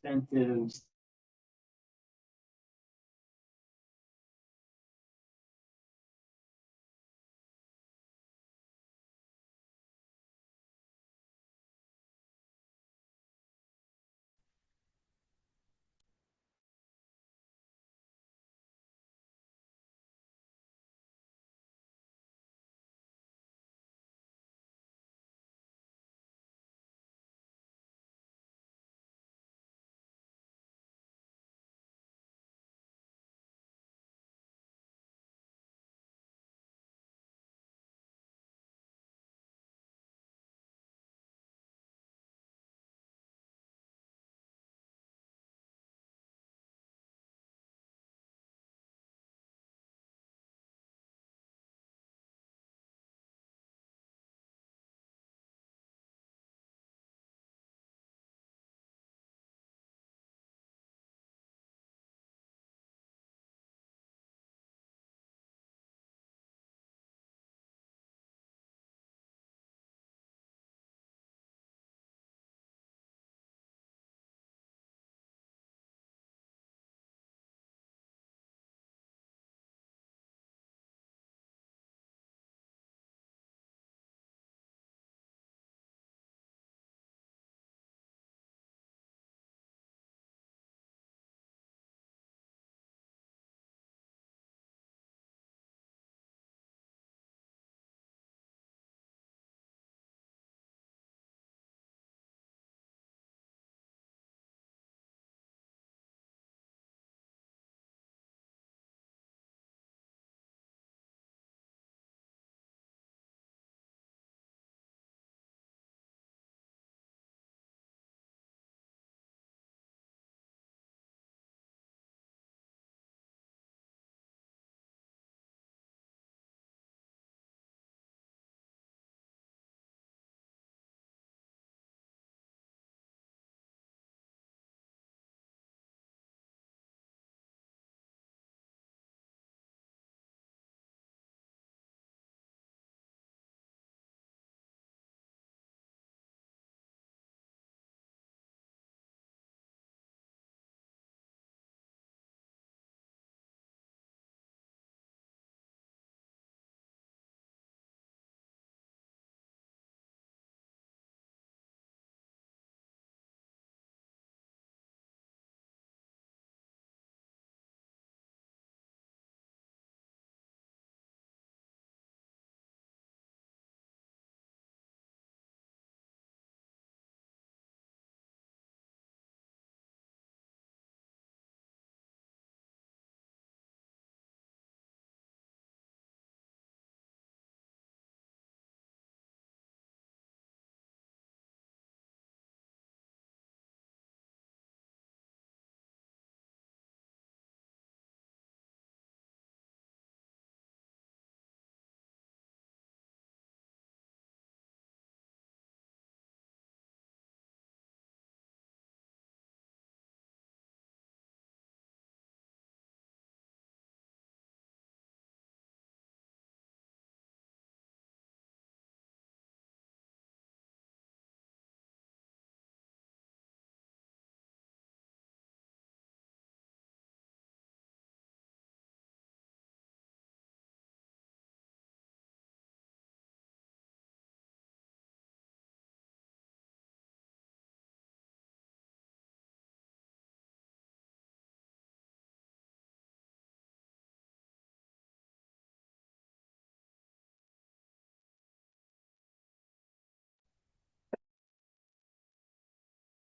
incentives.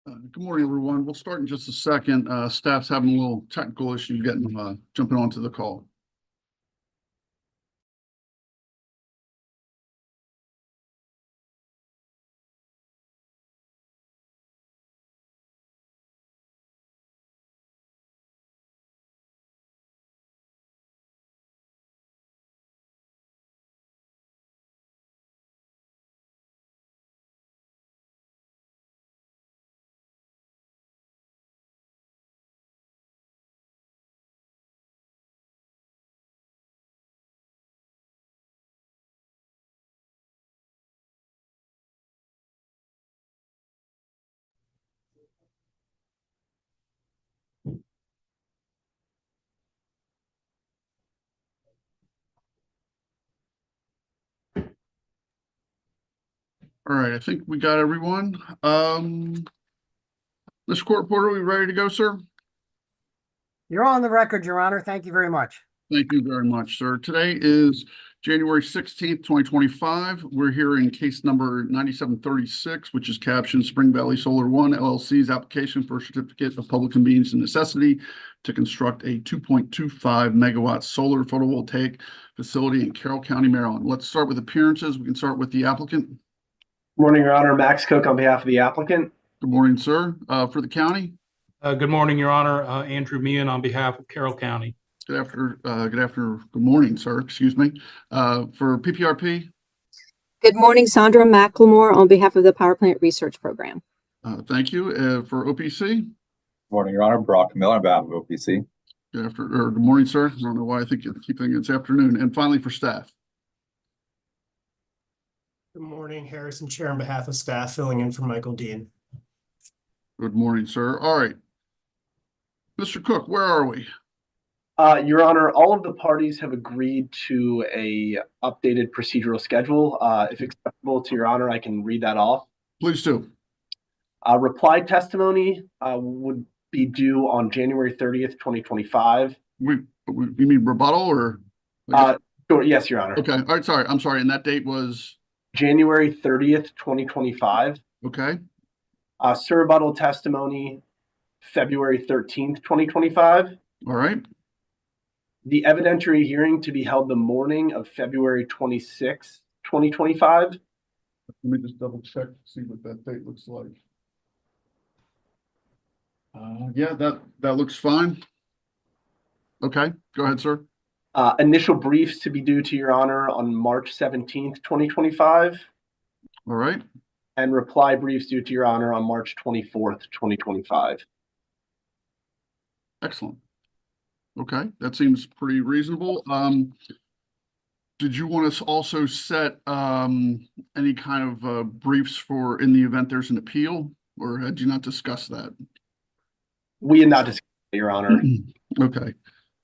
Good morning, everyone. We'll start in just a second. Staff's having a little technical issue getting jumping onto the call. All right, I think we got everyone. Mr. Court Reporter, are we ready to go, sir? You're on the record, Your Honor. Thank you very much. Thank you very much, sir. Today is January 16th, 2025. We're here in case number 9736, which is captioned Spring Valley Solar One LLC's application for a certificate of public convenience and necessity to construct a 2.25 megawatt solar photovoltaic facility in Carroll County, Maryland. Let's start with appearances. We can start with the applicant. Morning, Your Honor. Max Cook on behalf of the applicant. Good morning, sir. For the county. Good morning, Your Honor. Andrew Meehan on behalf of Carroll County. Good morning, sir. Excuse me. For PPRP. Good morning, Sandra McLemore on behalf of the Power Plant Research Program. Thank you. For OPC. Good morning, Your Honor. Brock Miller on behalf of OPC. Good morning, sir. I don't know why I keep thinking it's afternoon. And finally, for staff. Good morning, Harrison Chair on behalf of staff, filling in for Michael Dean. Good morning, sir. All right. Mr. Cook, where are we? Your Honor, all of the parties have agreed to a updated procedural schedule. If acceptable to Your Honor, I can read that off. Please do. Reply testimony would be due on January 30th, 2025. You mean rebuttal or? Sure, yes, Your Honor. Okay. All right. Sorry. I'm sorry. And that date was? January 30th, 2025. Okay. Rebuttal testimony, February 13th, 2025. All right. The evidentiary hearing to be held the morning of February 26th, 2025. Let me just double check to see what that date looks like. Yeah, that looks fine. Okay, go ahead, sir. Initial briefs to be due to Your Honor on March 17th, 2025. All right. And reply briefs due to Your Honor on March 24th, 2025. Excellent. Okay, that seems pretty reasonable. Did you want us also set any kind of briefs for in the event there's an appeal, or had you not discussed that? We had not discussed it, Your Honor. Okay.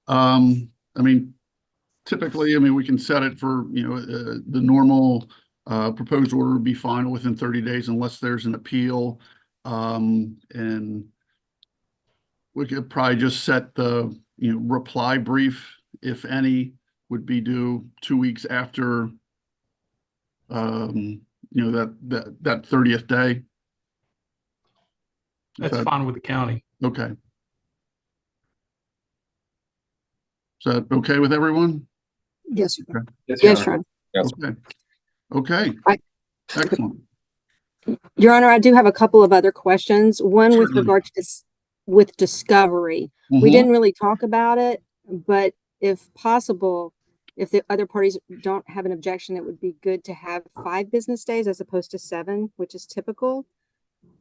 I mean, typically, we can set it for, the normal proposed order would be final within 30 days unless there's an appeal. And we could probably just set the, reply brief, if any, would be due 2 weeks after, that 30th day. That's fine with the county. Okay. Is that okay with everyone? Yes, sir. Okay. Yes, Your Honor. Yes. Okay. Excellent. Your Honor, I do have a couple of other questions. One with Certainly. regard to with discovery. We Mhm. didn't really talk about it, but if possible, if the other parties don't have an objection, it would be good to have 5 business days as opposed to 7, which is typical.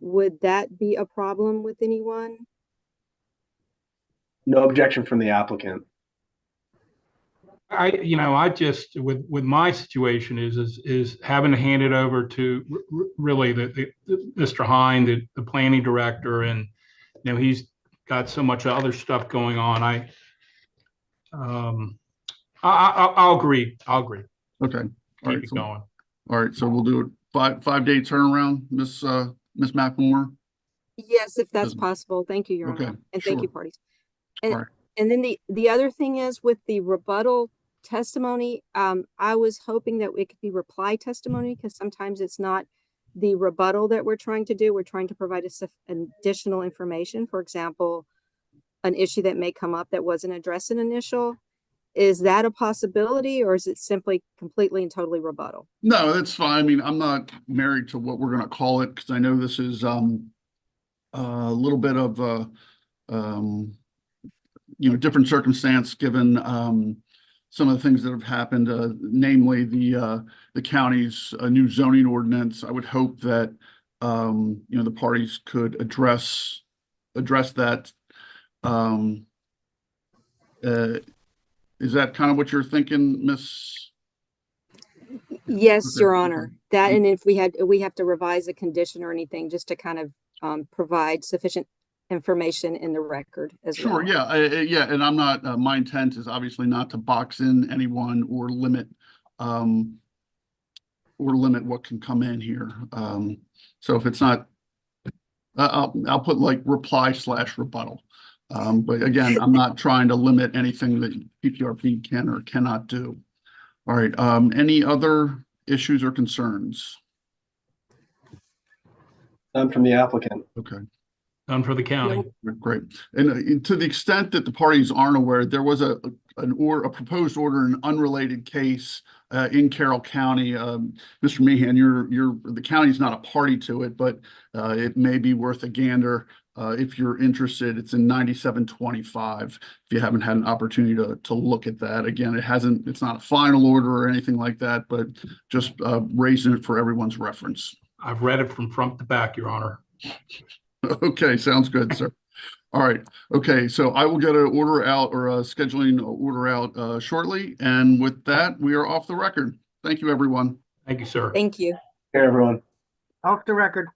Would that be a problem with anyone? No objection from the applicant. I just with my situation is having to hand it over to really the Mr. Hine, the planning director, and he's got so much other stuff going on. I'll agree. Okay. All Keep right. it going. All right. So we'll do it 5-day turnaround, Miss McLemore. Yes, if that's Doesn't- possible. Thank you, Your Okay, Honor. And thank you, sure. parties. All right. And then the other thing is with the rebuttal testimony, I was hoping that it could be reply testimony because sometimes it's not the rebuttal that we're trying to do. We're trying to provide additional information. For example, an issue that may come up that wasn't addressed in initial. Is that a possibility or is it simply completely and totally rebuttal? No, that's fine. I'm not married to what we're going to call it because I know this is a little bit of different circumstance given some of the things that have happened, namely the county's new zoning ordinance. I would hope that the parties could address that. Is that kind of what you're thinking, Miss? Yes, Okay, Your okay. Honor. That, and if we have to revise a condition or anything, just to kind of provide sufficient information in the record as well. Sure, yeah, yeah, and I'm not, my intent is obviously not to box in anyone or limit or limit what can come in here. So if it's not, I'll put like reply/rebuttal. But again, I'm not trying to limit anything that PPRP can or cannot do. All right, any other issues or concerns? None from the applicant. Okay. None for the county. Great. And to the extent that the parties aren't aware, there was a proposed order in an unrelated case in Carroll County. Mr. Meehan, the county's not a party to it, but it may be worth a gander if you're interested. It's in 9725. If you haven't had an opportunity to look at that. Again, it's not a final order or anything like that, but just raising it for everyone's reference. I've read it from front to back, Your Honor. Okay, sounds good, sir. All right. Okay, so I will get an order out or a scheduling order out shortly. And with that, we are off the record. Thank you, everyone. Thank you, sir. Thank you. Here, everyone. Off the record.